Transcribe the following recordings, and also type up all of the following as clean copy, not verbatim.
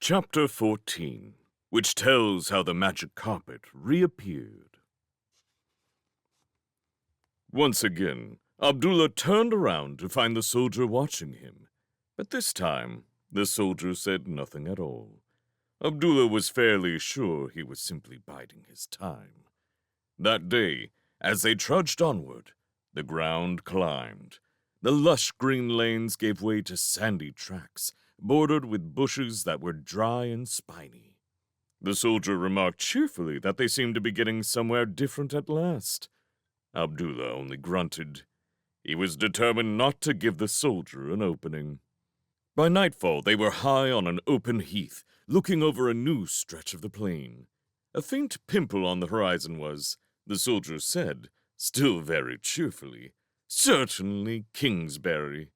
Chapter 14, which tells how the magic carpet reappeared. Once again, Abdullah turned around to find the soldier watching him, but this time the soldier said nothing at all. Abdullah was fairly sure he was simply biding his time. That day, as they trudged onward, the ground climbed. The lush green lanes gave way to sandy tracks, bordered with bushes that were dry and spiny. The soldier remarked cheerfully that they seemed to be getting somewhere different at last. Abdullah only grunted. He was determined not to give the soldier an opening. By nightfall, they were high on an open heath, looking over a new stretch of the plain. A faint pimple on the horizon was, the soldier said, still very cheerfully, certainly Kingsbury.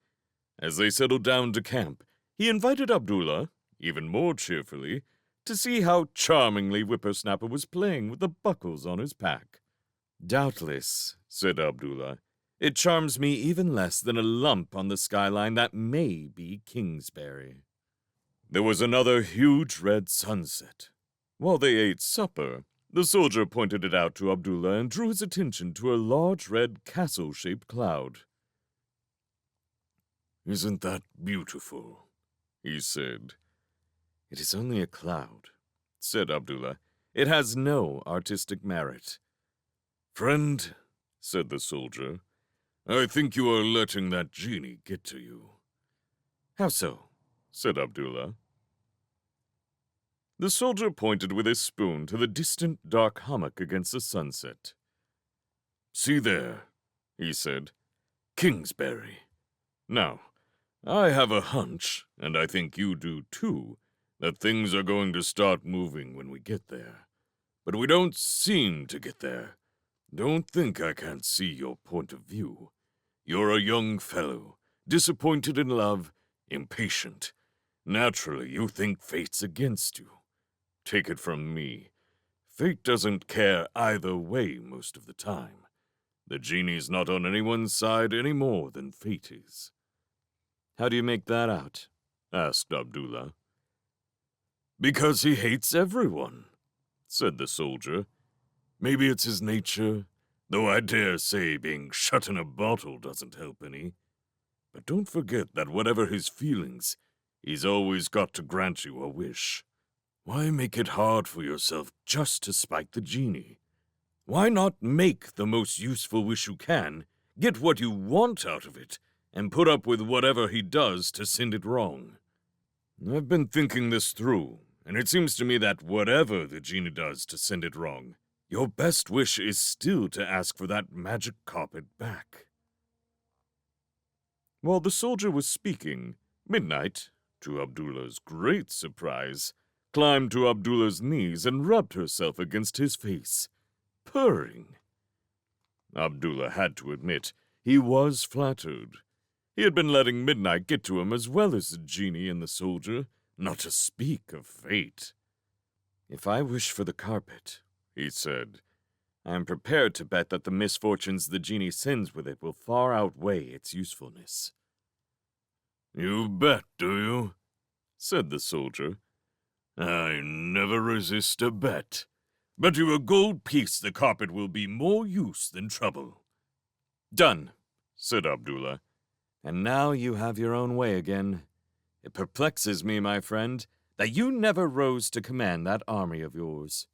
As they settled down to camp, he invited Abdullah, even more cheerfully, to see how charmingly Whippersnapper was playing with the buckles on his pack. "Doubtless," said Abdullah, "it charms me even less than a lump on the skyline that may be Kingsbury." There was another huge red sunset. While they ate supper, the soldier pointed it out to Abdullah and drew his attention to a large red castle-shaped cloud. "Isn't that beautiful?" he said. "It is only a cloud," said Abdullah. "It has no artistic merit." "Friend," said the soldier, "I think you are letting that genie get to you." "How so?" said Abdullah. The soldier pointed with his spoon to the distant dark hummock against the sunset. "See there," he said, "Kingsbury. Now, I have a hunch, and I think you do too, that things are going to start moving when we get there. But we don't seem to get there. Don't think I can't see your point of view. You're a young fellow, disappointed in love, impatient. Naturally, you think fate's against you. Take it from me. Fate doesn't care either way most of the time. The genie's not on anyone's side any more than fate is." "How do you make that out?" asked Abdullah. "Because he hates everyone," said the soldier. "Maybe it's his nature, though I dare say being shut in a bottle doesn't help any. But don't forget that whatever his feelings, he's always got to grant you a wish. Why make it hard for yourself just to spite the genie? Why not make the most useful wish you can, get what you want out of it, and put up with whatever he does to send it wrong? I've been thinking this through, and it seems to me that whatever the genie does to send it wrong, your best wish is still to ask for that magic carpet back." While the soldier was speaking, Midnight, to Abdullah's great surprise, climbed to Abdullah's knees and rubbed herself against his face, purring. Abdullah had to admit he was flattered. He had been letting Midnight get to him as well as the genie and the soldier, not to speak of fate. "If I wish for the carpet," he said, "I am prepared to bet that the misfortunes the genie sends with it will far outweigh its usefulness." "You bet, do you?" said the soldier. "I never resist a bet. Bet you a gold piece the carpet will be more use than trouble." "Done," said Abdullah. "And now you have your own way again. It perplexes me, my friend, that you never rose to command that army of yours."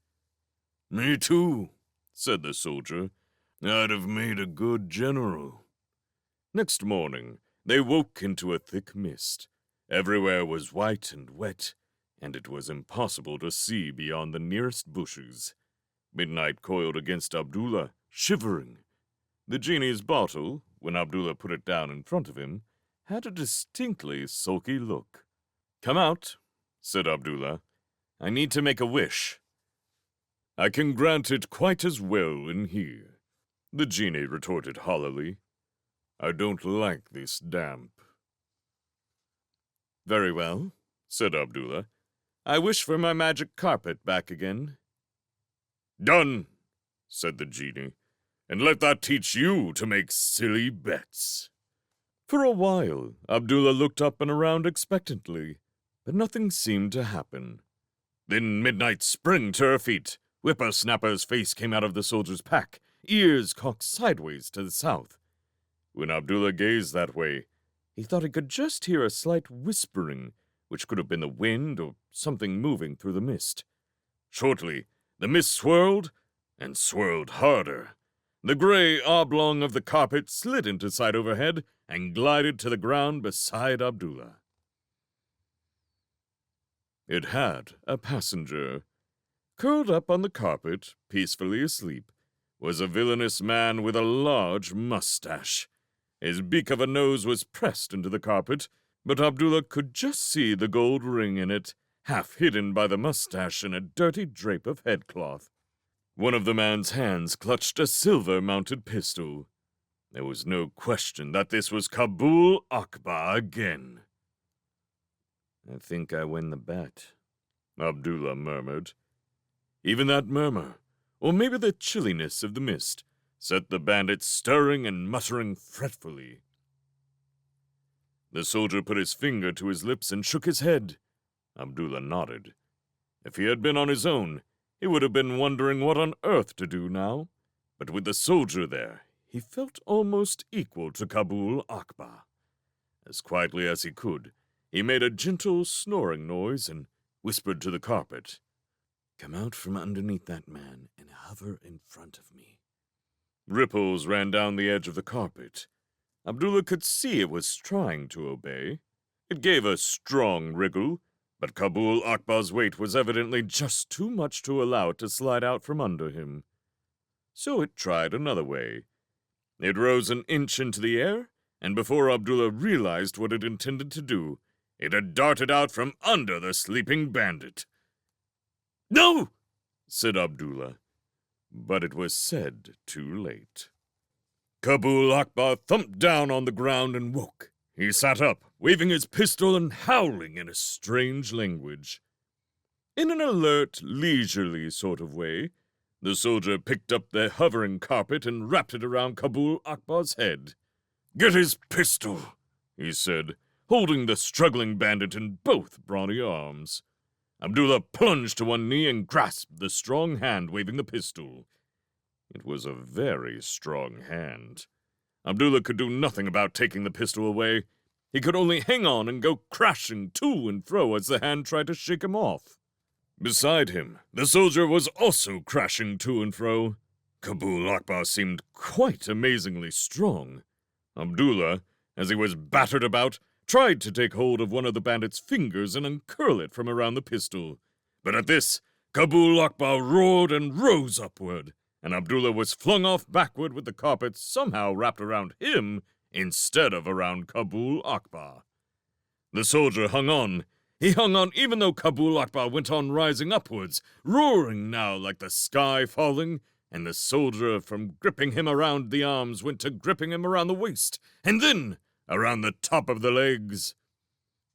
"Me too," said the soldier. "I'd have made a good general." Next morning, they woke into a thick mist. Everywhere was white and wet, and it was impossible to see beyond the nearest bushes. Midnight coiled against Abdullah, shivering. The genie's bottle, when Abdullah put it down in front of him, had a distinctly sulky look. "Come out," said Abdullah. "I need to make a wish." "I can grant it quite as well in here," the genie retorted hollowly. "I don't like this damp." "Very well," said Abdullah. "I wish for my magic carpet back again." "Done," said the genie. "And let that teach you to make silly bets." For a while, Abdullah looked up and around expectantly, but nothing seemed to happen. Then Midnight sprang to her feet. Whippersnapper's face came out of the soldier's pack, ears cocked sideways to the south. When Abdullah gazed that way, he thought he could just hear a slight whispering, which could have been the wind or something moving through the mist. Shortly, the mist swirled and swirled harder. The gray oblong of the carpet slid into sight overhead and glided to the ground beside Abdullah. It had a passenger. Curled up on the carpet, peacefully asleep, was a villainous man with a large mustache. His beak of a nose was pressed into the carpet, but Abdullah could just see the gold ring in it, half hidden by the mustache in a dirty drape of headcloth. One of the man's hands clutched a silver-mounted pistol. There was no question that this was Kabul Akbar again. "I think I win the bet," Abdullah murmured. Even that murmur, or maybe the chilliness of the mist, set the bandit stirring and muttering fretfully. The soldier put his finger to his lips and shook his head. Abdullah nodded. If he had been on his own, he would have been wondering what on earth to do now. But with the soldier there, he felt almost equal to Kabul Akbar. As quietly as he could, he made a gentle snoring noise and whispered to the carpet, "Come out from underneath that man and hover in front of me." Ripples ran down the edge of the carpet. Abdullah could see it was trying to obey. It gave a strong wriggle, but Kabul Akbar's weight was evidently just too much to allow it to slide out from under him. So it tried another way. It rose an inch into the air, and before Abdullah realized what it intended to do, it had darted out from under the sleeping bandit. "No!" said Abdullah, but it was said too late. Kabul Akbar thumped down on the ground and woke. He sat up, waving his pistol and howling in a strange language. In an alert, leisurely sort of way, the soldier picked up the hovering carpet and wrapped it around Kabul Akbar's head. "Get his pistol," he said, holding the struggling bandit in both brawny arms. Abdullah plunged to one knee and grasped the strong hand waving the pistol. It was a very strong hand. Abdullah could do nothing about taking the pistol away. He could only hang on and go crashing to and fro as the hand tried to shake him off. Beside him, the soldier was also crashing to and fro. Kabul Akbar seemed quite amazingly strong. Abdullah, as he was battered about, tried to take hold of one of the bandit's fingers and uncurl it from around the pistol. But at this, Kabul Akbar roared and rose upward, and Abdullah was flung off backward with the carpet somehow wrapped around him instead of around Kabul Akbar. The soldier hung on. He hung on even though Kabul Akbar went on rising upwards, roaring now like the sky falling, and the soldier from gripping him around the arms went to gripping him around the waist, and then around the top of the legs.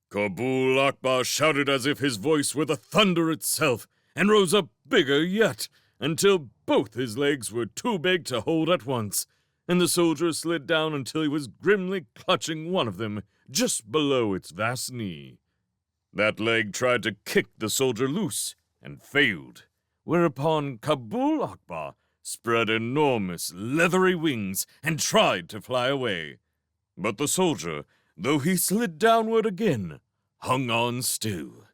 Kabul Akbar shouted as if his voice were the thunder itself, and rose up bigger yet, until both his legs were too big to hold at once, and the soldier slid down until he was grimly clutching one of them just below its vast knee. That leg tried to kick the soldier loose, and failed, whereupon Kabul Akbar spread enormous leathery wings and tried to fly away. But the soldier, though he slid downward again, hung on still.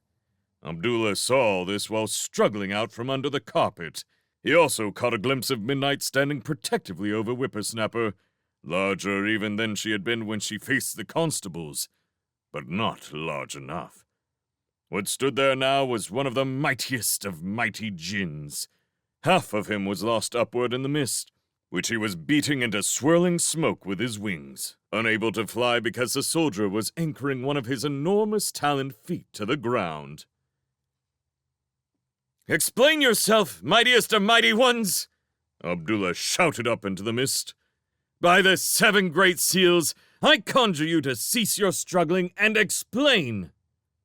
Abdullah saw this while struggling out from under the carpet. He also caught a glimpse of Midnight standing protectively over Whippersnapper, larger even than she had been when she faced the constables, but not large enough. What stood there now was one of the mightiest of mighty jinns. Half of him was lost upward in the mist, which he was beating into swirling smoke with his wings, unable to fly because the soldier was anchoring one of his enormous taloned feet to the ground. "Explain yourself, mightiest of mighty ones!" Abdullah shouted up into the mist. "By the 7 great seals, I conjure you to cease your struggling and explain!"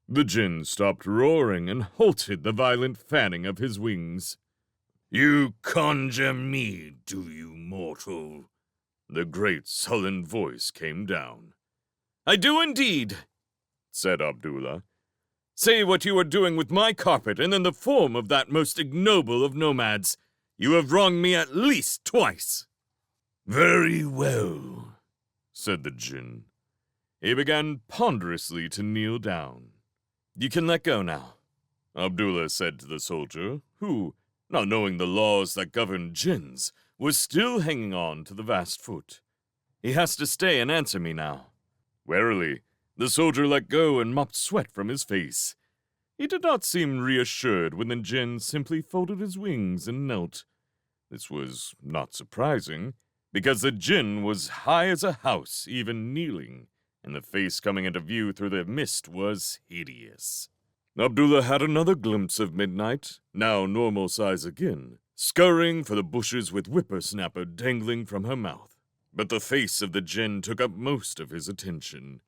The jinn stopped roaring and halted the violent fanning of his wings. "You conjure me, do you, mortal?" The great sullen voice came down. "I do indeed," said Abdullah. Say what you are doing with my carpet and in the form of that most ignoble of nomads. You have wronged me at least twice." "Very well," said the djinn. He began ponderously to kneel down. "You can let go now," Abdullah said to the soldier, who, not knowing the laws that govern djinns, was still hanging on to the vast foot. "He has to stay and answer me now." Warily, the soldier let go and mopped sweat from his face. He did not seem reassured when the djinn simply folded his wings and knelt. This was not surprising, because the djinn was high as a house, even kneeling, and the face coming into view through the mist was hideous. Abdullah had another glimpse of Midnight, now normal size again, scurrying for the bushes with whippersnapper dangling from her mouth. But the face of the djinn took up most of his attention.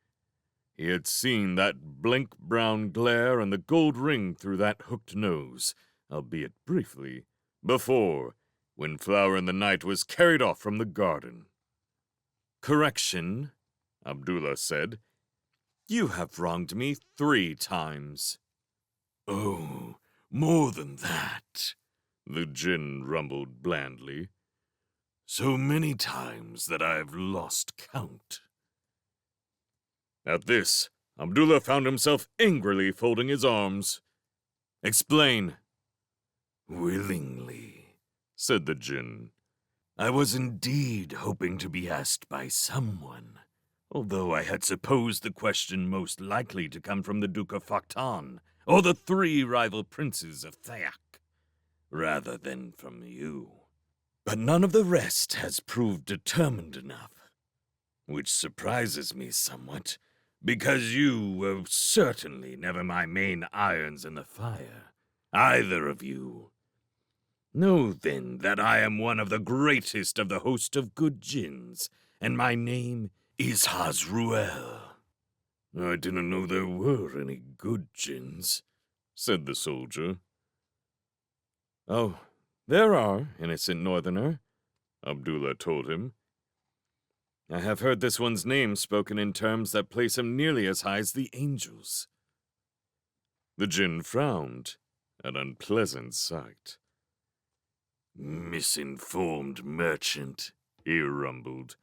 He had seen that blank brown glare and the gold ring through that hooked nose, albeit briefly, before, when Flower in the Night was carried off from the garden. "Correction," Abdullah said. "You have wronged me 3 times. "Oh, more than that," the djinn rumbled blandly. "So many times that I've lost count." At this, Abdullah found himself angrily folding his arms. "Explain." "Willingly," said the djinn. "I was indeed hoping to be asked by someone, although I had supposed the question most likely to come from the Duke of Faktan, or the 3 rival princes of Thayak, rather than from you. But none of the rest has proved determined enough, which surprises me somewhat, because you were certainly never my main irons in the fire, either of you. Know, then, that I am one of the greatest of the host of good djinns, and my name is Hazruel." "I didn't know there were any good djinns," said the soldier. "Oh, there are, innocent northerner," Abdullah told him. "I have heard this one's name spoken in terms that place him nearly as high as the angels." The djinn frowned, an unpleasant sight. "Misinformed merchant," he rumbled.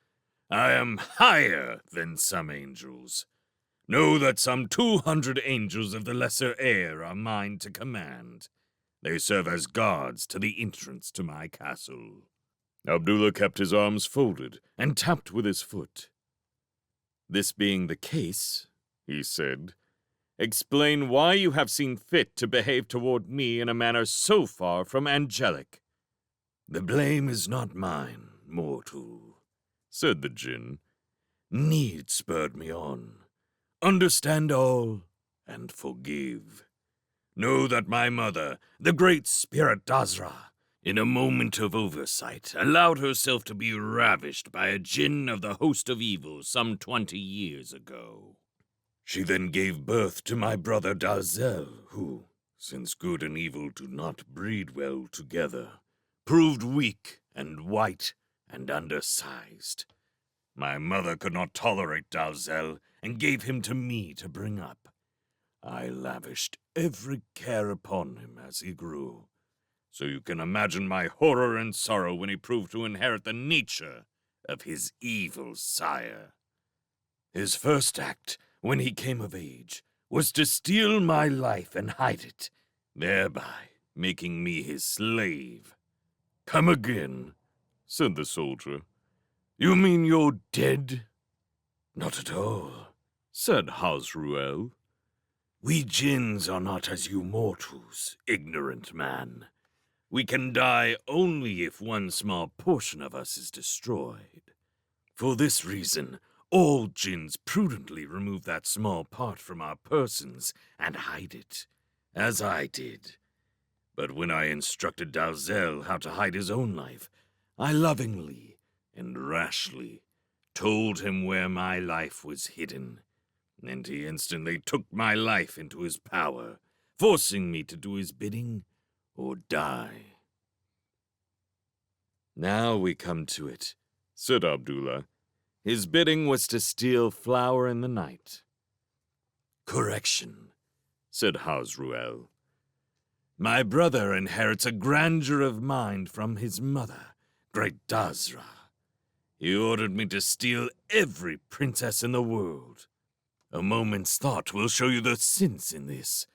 "I am higher than some angels. Know that some 200 angels of the lesser air are mine to command. They serve as guards to the entrance to my castle." Abdullah kept his arms folded and tapped with his foot. "This being the case," he said, "explain why you have seen fit to behave toward me in a manner so far from angelic." "The blame is not mine, mortal," said the djinn. "Need spurred me on. Understand all and forgive. Know that my mother, the great spirit Dazra, in a moment of oversight, allowed herself to be ravished by a djinn of the host of evil some 20 years ago. She then gave birth to my brother Dalzel, who, since good and evil do not breed well together, proved weak and white and undersized. My mother could not tolerate Dalzel and gave him to me to bring up. I lavished every care upon him as he grew, so you can imagine my horror and sorrow when he proved to inherit the nature of his evil sire. His first act, when he came of age, was to steal my life and hide it, thereby making me his slave." "Come again," said the soldier. "You mean you're dead?" "Not at all," said Hazruel. "We djinns are not as you mortals, ignorant man. We can die only if one small portion of us is destroyed. For this reason, all djinns prudently remove that small part from our persons and hide it, as I did. But when I instructed Dalzel how to hide his own life, I lovingly and rashly told him where my life was hidden, and he instantly took my life into his power, forcing me to do his bidding or die." "Now we come to it," said Abdullah. "His bidding was to steal Flower in the Night." "Correction," said Hasruel. "My brother inherits a grandeur of mind from his mother, great Dazra. He ordered me to steal every princess in the world. A moment's thought will show you the sense in this.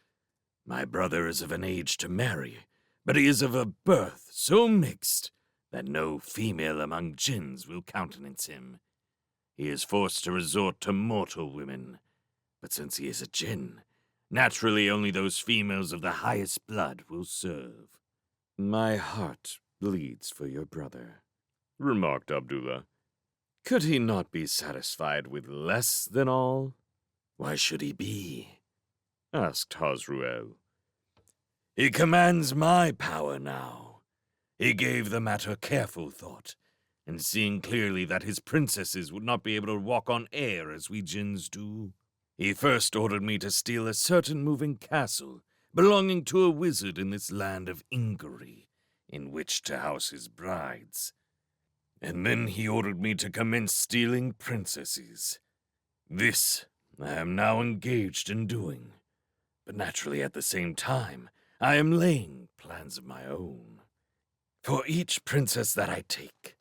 My brother is of an age to marry, but he is of a birth so mixed that no female among jinns will countenance him. He is forced to resort to mortal women, but since he is a jinn, naturally only those females of the highest blood will serve." "My heart bleeds for your brother," remarked Abdullah. "Could he not be satisfied with less than all?" "Why should he be?" asked Hasruel. "He commands my power now. He gave the matter careful thought, and seeing clearly that his princesses would not be able to walk on air as we jinns do, he first ordered me to steal a certain moving castle belonging to a wizard in this land of Ingari, in which to house his brides. And then he ordered me to commence stealing princesses. This I am now engaged in doing, but naturally at the same time I am laying plans of my own. For each princess that I take,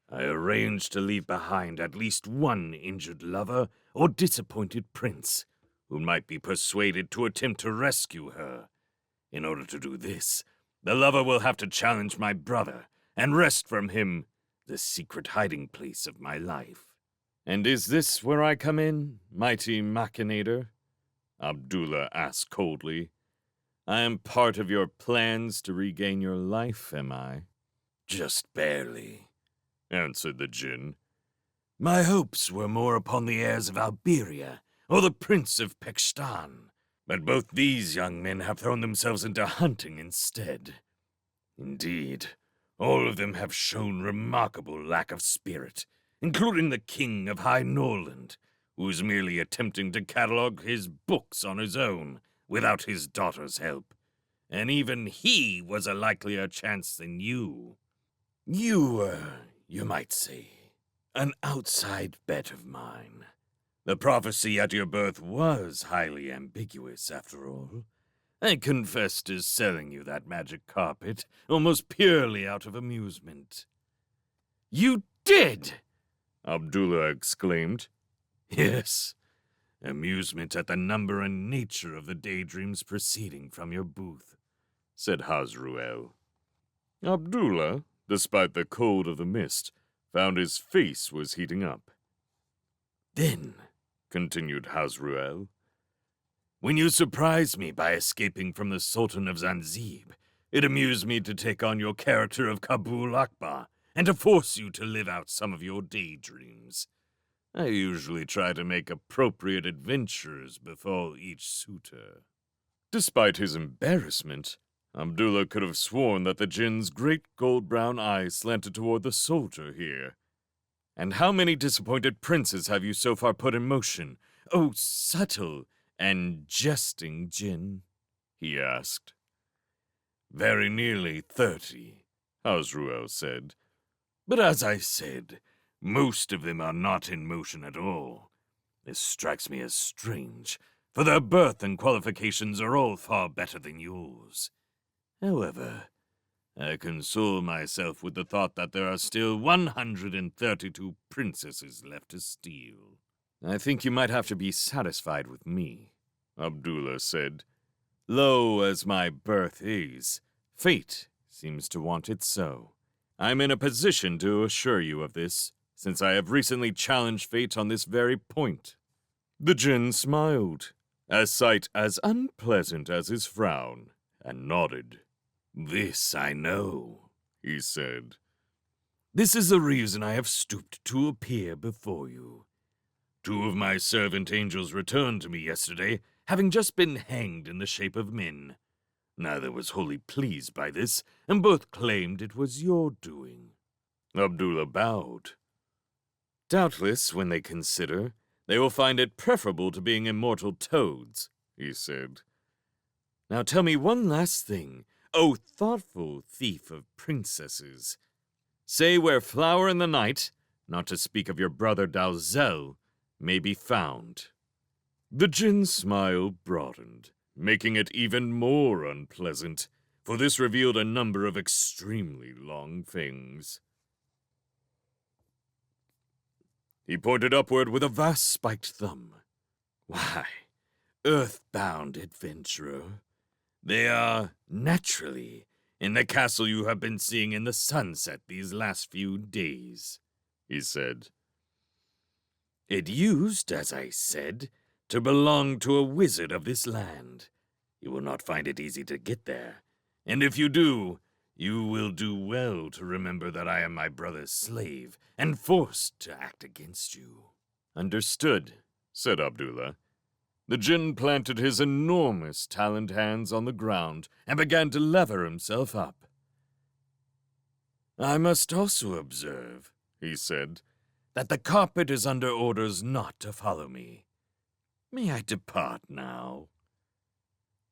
I arrange to leave behind at least one injured lover or disappointed prince who might be persuaded to attempt to rescue her. In order to do this, the lover will have to challenge my brother and wrest from him the secret hiding place of my life." "And is this where I come in, mighty machinator?" Abdullah asked coldly. "I am part of your plans to regain your life, am I?" "Just barely," answered the jinn. "My hopes were more upon the heirs of Alberia or the Prince of Pekstan, but both these young men have thrown themselves into hunting instead. Indeed, all of them have shown remarkable lack of spirit, including the King of High Norland, who is merely attempting to catalog his books on his own without his daughter's help. And even he was a likelier chance than you. You were, you might say, an outside bet of mine. The prophecy at your birth was highly ambiguous, after all. I confess to selling you that magic carpet almost purely out of amusement." "You did!" Abdullah exclaimed. "Yes, amusement at the number and nature of the daydreams proceeding from your booth," said Hasruel. Abdullah, despite the cold of the mist, found his face was heating up. "Then," continued Hasruel, "when you surprised me by escaping from the Sultan of Zanzib, it amused me to take on your character of Kabul Akbar and to force you to live out some of your daydreams. I usually try to make appropriate adventures befall each suitor." Despite his embarrassment, Abdullah could have sworn that the jinn's great gold-brown eyes slanted toward the soldier here. "And how many disappointed princes have you so far put in motion, oh subtle and jesting jinn?" he asked. "Very nearly 30, Hasruel said. "But as I said, most of them are not in motion at all. This strikes me as strange, for their birth and qualifications are all far better than yours. However, I console myself with the thought that there are still 132 princesses left to steal." "I think you might have to be satisfied with me," Abdullah said. "Low as my birth is, fate seems to want it so. I'm in a position to assure you of this, since I have recently challenged fate on this very point." The jinn smiled, a sight as unpleasant as his frown, and nodded. "This I know," he said. "This is the reason I have stooped to appear before you. 2 of my servant angels returned to me yesterday, having just been hanged in the shape of men. Neither was wholly pleased by this, and both claimed it was your doing." Abdullah bowed. "Doubtless, when they consider, they will find it preferable to being immortal toads," he said. "Now tell me one last thing, O thoughtful thief of princesses. Say where Flower in the Night, not to speak of your brother Dalzell, may be found." The jinn's smile broadened. making it even more unpleasant, for this revealed a number of extremely long fangs. He pointed upward with a vast spiked thumb. Why, earthbound adventurer, they are, naturally, in the castle you have been seeing in the sunset these last few days, he said. It used, as I said, to belong to a wizard of this land. You will not find it easy to get there, and if you do, you will do well to remember that I am my brother's slave and forced to act against you. Understood, said Abdullah. The Jinn planted his enormous taloned hands on the ground and began to lever himself up. I must also observe, he said, that the carpet is under orders not to follow me. May I depart now?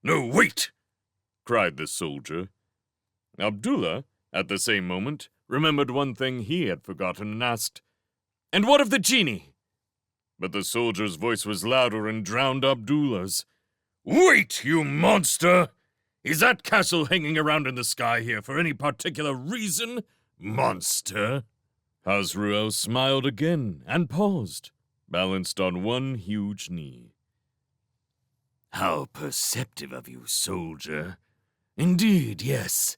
No, wait! Cried the soldier. Abdullah, at the same moment, remembered one thing he had forgotten and asked, And what of the genie? But the soldier's voice was louder and drowned Abdullah's. Wait, you monster! Is that castle hanging around in the sky here for any particular reason, monster? Hasruel smiled again and paused, balanced on one huge knee. How perceptive of you, soldier. Indeed, yes.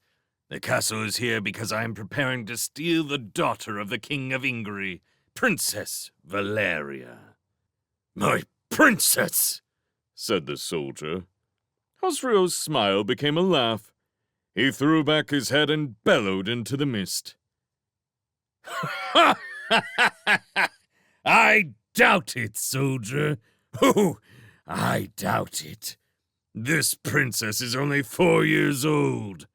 The castle is here because I am preparing to steal the daughter of the King of Ingri, Princess Valeria. My princess, said the soldier. Hasruel's smile became a laugh. He threw back his head and bellowed into the mist. I doubt it, soldier. Oh, I doubt it. This princess is only 4 years old,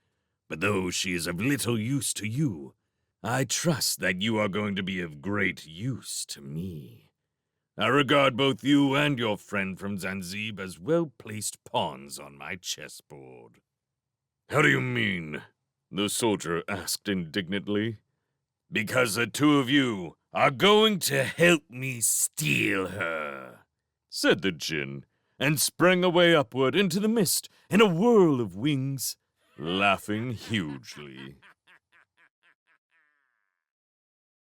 but though she is of little use to you, I trust that you are going to be of great use to me. I regard both you and your friend from Zanzib as well-placed pawns on my chessboard. How do you mean? The soldier asked indignantly. Because the two of you are going to help me steal her, said the Jinn, and sprang away upward into the mist in a whirl of wings, laughing hugely.